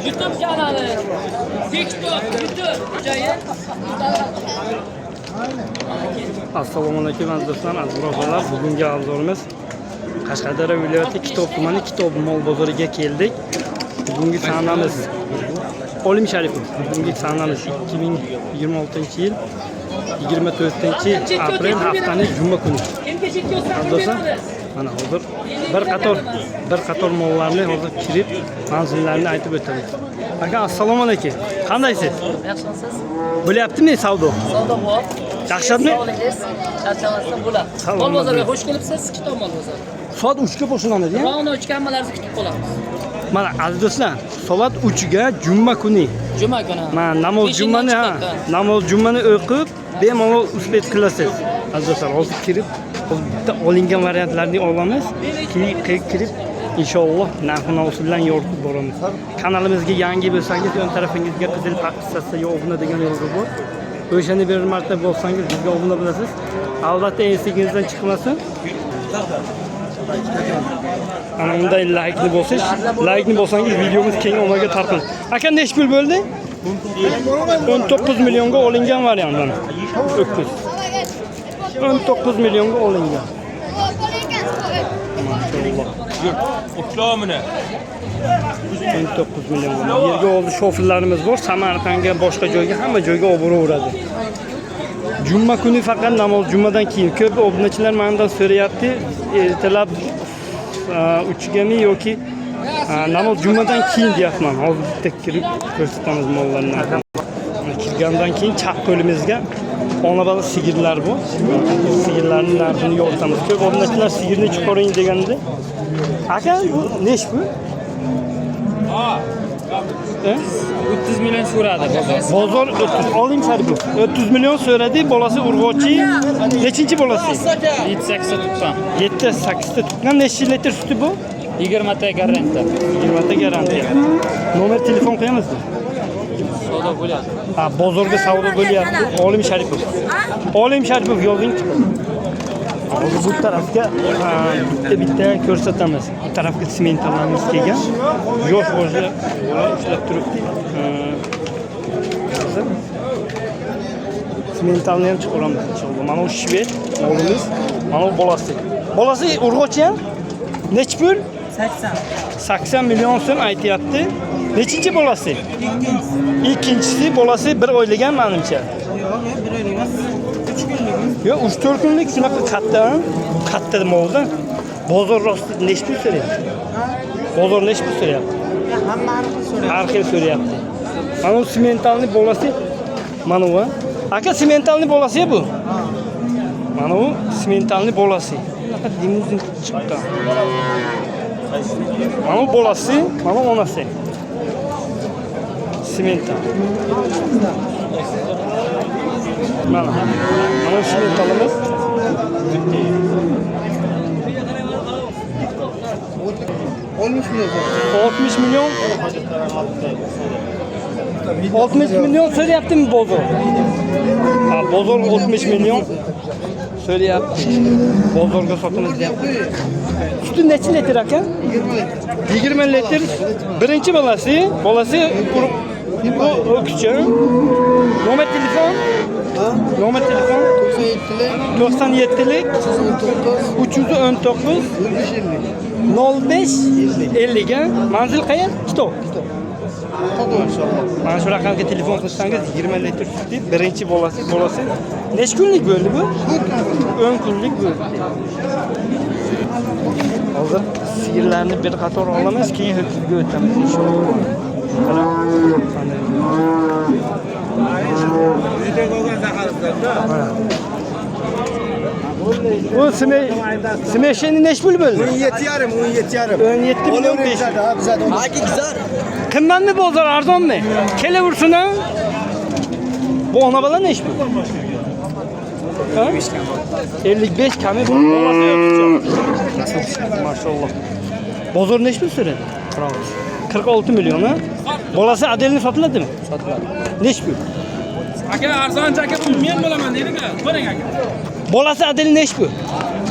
YouTube kanalı. TikTok, YouTube. Assalomu alaykum aziz do'stlar, aziz birodarlar. Bugungi avzorimiz Qashqadaryo viloyati Kitob tumani Kitob mol bozoriga keldik. Bugungi sanamiz Olim Sharipov. Bugungi sanamiz 2026-yil 24-aprel haftaning juma kuni. Do'stlar, mana hozir bir qator mollarni hozir kirib, manzillarini aytib o'tamiz. Aka, assalomu alaykum. Qandaysiz? Yaxshimisiz? Bo'lyaptimi savdo? Savdo bor. Yaxshimi? Charchamasdan bo'ladi. Mol bozoriga xush kelibsiz, Kitob mol bozori. Soat 3 ga boshlanadi-ya? Ravno 3 ga hammalaringizni kutib qolamiz. Mana aziz do'stlar, soat 3 ga juma kuni. Juma kuni. Mana namoz jumani o'qib, bemalol uspet qilasiz. Aziz do'stlar, hozir kirib, bitta olingan variantlarni olamiz. Keyin kirib inshaalloh narx-navosi bilan yoritib boramiz. Kanalimizga yangi bo'lsangiz, yon tarafingizga qizil paqqisasi yo obuna degan yozuv bor. O'shani bir marta bo'lsangiz bizga obuna bo'lasiz. Albatta esingizdan chiqmasin. Ana bunday like bo'lsangiz videomiz keng ommaga tarqaladi. Aka necha pul bo'ldi? 19 millionga olingan variantdan. 19 millionga olingan. Maşallah. Uçlamını. 19 milyon. Yerga oldi şoförlarimiz bor. Samarqandga, boshqa joyga, hamma joyga olib boraveradi. Juma kuni faqat namoz jumadan keyin ko'p obunachilar mendan so'rayapti. Ertalab 3 gami yoki namoz jumadan keyin deyapman. Hozir bitta kirib ko'rsatamiz mollarni. Kirgandan keyin chap qo'limizga ona bola sigirlar bu. Sigirlarning narxini yoritamiz. Ko'p obunachilar sigirni chiqaring deganda. Aka, bu nech bu? 30 million so'radi bozor. Bozor 30. Olim Sharipov. 30 million so'radi. Bolasi urg'ochi. Nechinchi bolasi? 7-8 ta tuqqan. 7-8 ta tuqqan. Necha litr suti bu? 20 ta garantiya. 20 ta garantiya. Nomer telefon qo'yamizmi? Savdo bo'lyapti. Ha, bozorga savdo bo'lyapti. Olim Sharipov. Olim Sharipov yozing. Hozir bu tarafga bitta ko'rsatamiz. Bu tarafga sementalamiz kelgan. Yosh bola ishlab turibdi. Sementalni ham chiqaramiz inshaalloh. Mana bu shved o'g'limiz, mana bu bolasi. Bolasi urg'ochi ham? Nech pul? 80 million so'm aytayapti. Nechinchi bolasi? Ikkinchisi bolasi 1 oyligan menimcha. Yo'q, 3-4 kunlik shunaqa katta molda. Bozor rosti nech pul so'rayapti? Bozor nech pul so'rayapti? Har xil so'rayapti. Mana bu sementalni bolasi, mana bu. Aka, sementalni bolasi bu. Mana bu sementalni bolasi. Faqat limuzin chiqqan. Mana bu bolasi, mana onasi. Semental. Mana sementalimiz. 60 milyon. 60 milyon so'rayaptimi bozor? Ha, bozor 60 milyon so'rayapti. Bozorga sotamiz deyapti. Suti necha litr aka? 20 litr. Birinchi bolasi o'qchi. Nomer telefon? 97lik 319 05 50 ga. Manzil qayer? Kitob. Mana shu raqamga telefon qilsangiz 20 litr sut, birinchi bolasi. Nech kunlik bo'ldi bu? 10 kunlik bo'ldi. Hozir sigirlarni bir qator olamiz, keyin hukmga o'tamiz inshaalloh. Bu smesheni nech pul bo'ldi? 17,5. 17 milyon 5. Haki güzel. Qimmatmi bozor, arzonmi? Kelaversin ha. Bu ona bola nech pul? 55 kami bu bolasi yo'qcha. Maşallah. Bozor nech pul so'radi? 46 milyon ha. Bolasi adelni sotiladimi? Sotiladi. Nech pul? Aka arzon aka bu men bo'laman deydi-ku. Ko'ring aka. Bolasi adil nech pul?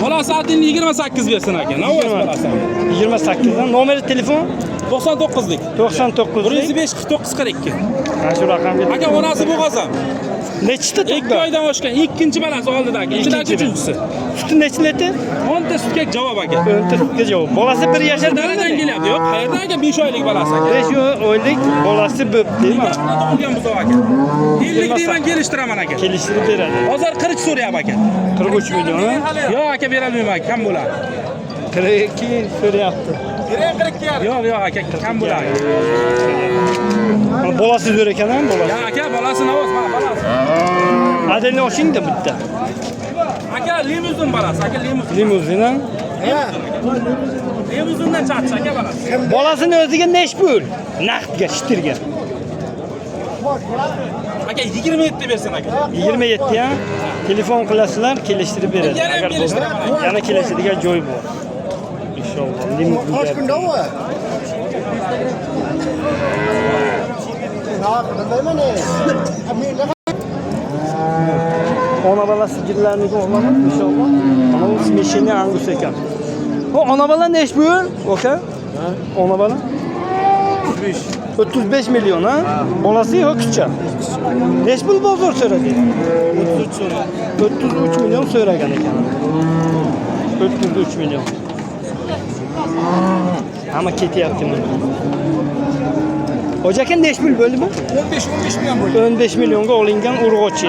Bolasi adini 28 bersin aka. Ne olsun bolasi? 28 dan. Nomeri telefon 99'lik. 99. 105 49 42. Ha shu raqamga. Aka onasi bo'g'azam. Nechta 2 tug'di? oydan oshgan ikkinchi bolasi oldidagi. Ichidagi uchinchisi. Suti necha litr? 10 ta sutga javob aka. 10 ta sutga javob. Bolasi 1 yashar Daradan kelyapti. Yo'q, qayerdan aka 5 oylik bolasi aka. 5 oylik bolasi bo'pti-mi? Tug'ilgan buzoq aka. 50 deyman kelishtiraman aka. Kelishtirib beradi. Hozir 40 so'rayapti aka. 43 million. Yo'q aka berolmayman aka, kam bo'ladi. 42 so'rayapti. Yo'q aka, kam bo'ladi. Bolasi zo'r ekan-a, bolasi. Ya aka, bolasi navoz, mana bolasi. Adelni oching-da bitta. Aka limuzin bolasi, aka limuzin. Limuzin-a? Limuzindan chaqchi aka bolasi. Bolasini o'ziga nech pul? Naqdga, shitirga. Aka 27 bersin aka. 27 ya. Telefon qilasizlar, kelishtirib beradi. Agar bo'lsa, yana kelishadigan joy bor. İnşallah. Limuzin. Ona bola sigirlarni olaman inshaalloh. Mana bu smeshini angus ekan. Bu ona bola nech pul? Oka? Ona bola 35 milyon ha? Bolasi ho'kizcha. Nech pul bozor so'radi? 33 so'radi. 33 milyon so'ragan ekan. 33 milyon. Ama ketyapti mana. Hocakan nech pul bo'ldimi? 15 million bo'ldi. 15 millionga olingan urg'ochi.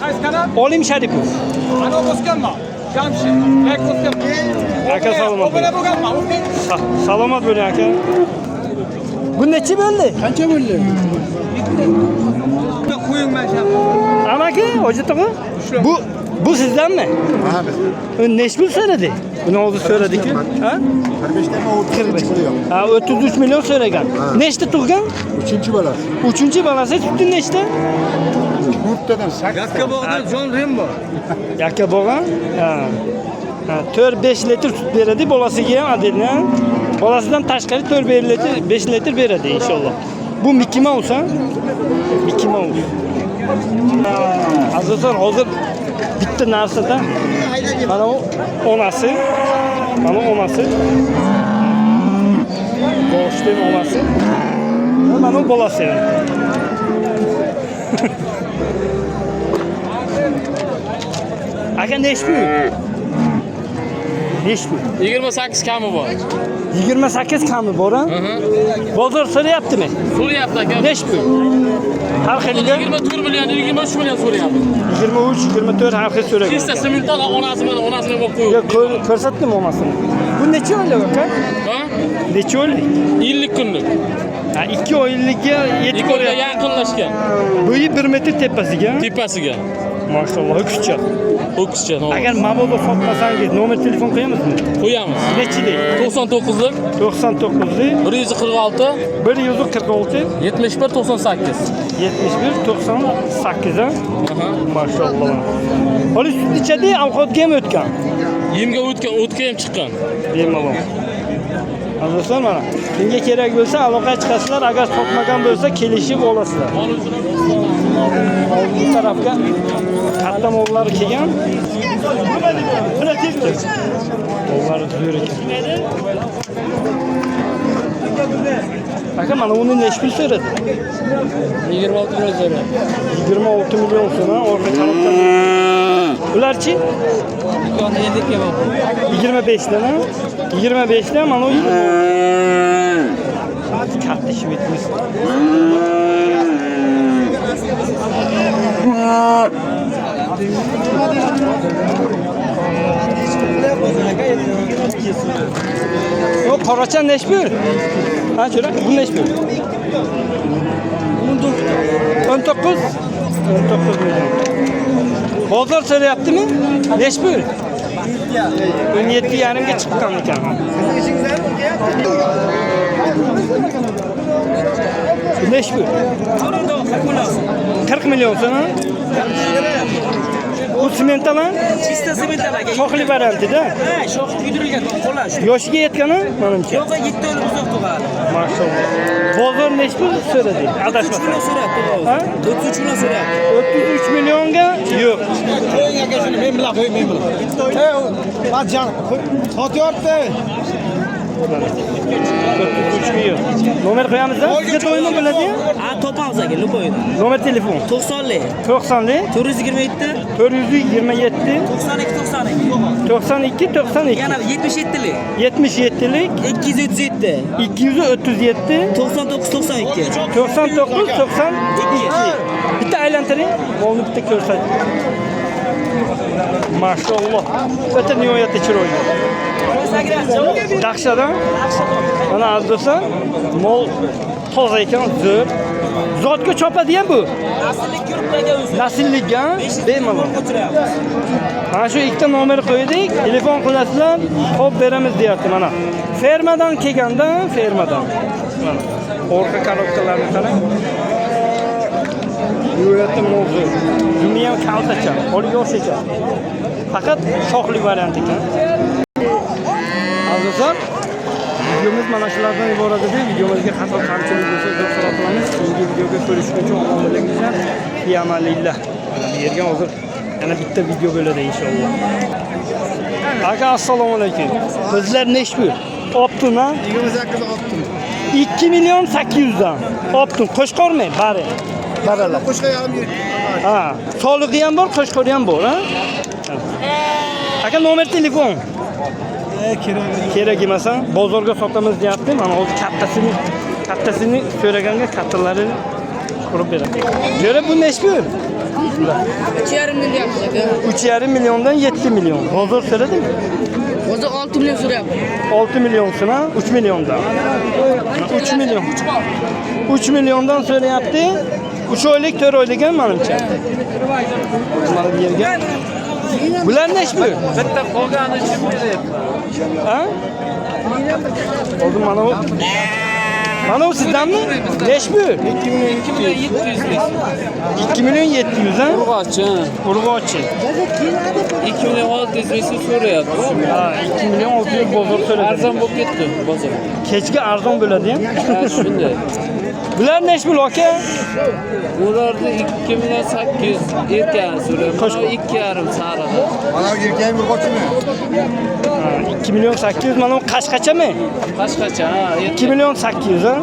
Qaysi kanal? Olim Sharipov. Ana bosganmi? Jamshid. Like bosganmi? Aka salomat. Obuna bo'lganmi? Salomat bo'ling aka. Bu necha bo'ldi? Qancha bo'ldi? Qo'ying mana shu. Amaki, hoji tog'a. Bu sizdanmi? Ha, biz. Nech pul so'radi? Buni hozir so'radiku. Ha? 45 ta 30 qilyapti. Ha, 33 million so'ragan. Nechta tug'gan? 3-balasi. 3-balasi tutdi nechta? 4tadan 8. Yakka bog'da John Rembo. Yakka bog'an? Ha. 4-5 litr sut beradi bolasiga ham Adelni. Bolasidan tashqari 4-5 litr, 5 litr beradi inshaalloh. Bu Mickey Mouse ha? Mickey Mouse. Azizlar, hozir bitta narsada mana u onasi, mana onasi. Boshdan onasi. Mana u bolasi. Aka nech pul? Nech pul? 28 kami bor. 28 kami bor ha? Bozor so'rayaptimi? So'rayapti aka. Nech pul? Har xiliga 24 million, 23 million so'rayapti. 23, 24 har xil so'ragan. Kista simultan onasi bilan onasini bo'lib qo'ydi. Ya ko'rsatdim onasini. Bu necha oylik aka? Ha? Necha oylik? 50 kunlik. Ha, 2 oylikka yetib 2 oyga qolyapti. yaqinlashgan. Bo'yi 1 metr tepasiga. Tepasiga. Maşallah, ho'kizcha. Ho'kizcha. Agar mabodo sotmasangiz, nomer telefon qo'yamizmi? Qo'yamiz. Nechilik? 99lik 99lik 146 146 71 98. 71 98 ha? Aha. Maşallah. Hali sut ichadi, ovqatga ham o'tgan. Yemga o'tga ham chiqqan. Bemalol. Azizlar mana, kimga kerak bo'lsa aloqa chiqasizlar, agar sotmagan bo'lsa kelishib olasizlar. Bu tarafga katta mollari kelgan. Mollari zo'r ekan. Aka mana uni nech pul so'radi? 26 million so'radi. 26 million so'm, orqa tarafda. Ularchi? 25 dan, 25 dan mana u katta ish bitmiz. Yo, qoracha nech pul? Ha, cho'ra, bu nech pul? 19 million. Bozor so'rayaptimi? Nech pul? 17,5 ga chiqqan ekan. Nech pul? 40 million so'm. Bu simentala Chista sementlarga. shoxli variantida. Ha, shox kuydirilgan qo'llar shu. Yoshiga yetgani menimcha. Yo'q, 7 oylik uzoq tug'adi. Maşallah. Bozor neçe pul söyledi? 3 Adashmasam. million so'rayapti o'zi. Ha? 33 million so'rayapti. 33 milyonga yo'q. Men bilan qo'y, men bilan. Ey, ba'jan, sotyapti. 33 milyon. Nomer koyamız da. Sizga to'ymi bo'ladi? Ha, topamiz aka, любой. Nomer telefon. 90lik, 90'lı 427, 427 92 92. Yana 77'lik 77lik, 77'lik 237, 237 99 92. 99 92. Bitta aylantiring. Molni bitta ko'rsating. Maşallah. O'ta nihoyatda chiroyli. Dahshadan. Mana azdosa mol toza ekan, zo'r. Zotga chopadi ham bu. Nasllik yurtdagi o'zi. Nasllikka bemalol. Mana shu ikkita nomer qo'ydik, telefon qilasizlar, xo'p beramiz deyapti mana. Fermadan kelganda, fermadan. Mana orqa korobkalarni qarang. Nihoyatda mavzu. Dumni ham kaltacha, qo'li yosh ekan. Faqat shoxli variant ekan. Azizlar, videomiz mana shulardan iborat edi. Videomizga xato kamchilik bo'lsa uzr so'rab qolamiz. Keyingi videoga ko'rishguncha omonlik bilan fiyamalillah. Bu yerga hozir yana bitta video bo'ladi inshaalloh. Aka assalomu alaykum. Bizlar nechbu? Optun ha? 28 oldim. 2 milyon 800 dan. Optun qo'shqormay bari. Baralar. Qo'shqa yarim yer. Ha, solig'i ham bor, qo'shqori ham bor, ha? Aka nomer telefon. Kerak emasam, bozorga sotamiz deyapti. Mana hozir kattasini so'raganga kattalarini qurib beraman. Yo'ra bu nechbu? 3,5 million deyapsiz aka. 3,5 milyondan 7 milyon. Bozor so'radimi? Hozir 6 million so'rayapti. 6 milyonsuna 3 milyondan. 3 milyon. 3 milyondan so'rayapti. 3 oylik, 4 oylik ham menimcha. Mana bu yerga. Bular nechbu? Bitta qolgani uchun beryapman. Ha? Hozir mana bu. Mana bu sizdanmi? Nechbu? 2 million 700 lik. 2 milyon 700 ha? Urg'ochi. Urg'ochi. 2 million 600 ming so'rayapti. Ha, 2 milyon 600 bozor so'radi. Arzon bo'lib ketdi bozor. Kechga arzon bo'ladi ham. Ha, shunday. Bular nechbu aka? Ularda 2 million 800 erkani so'rayapti. Mana 2,5 sariq. Mana bu yerga urg'ochimi? 2 milyon 800 mana bu Qashqachami? Qashqacha, ha. 2 milyon 800 ha?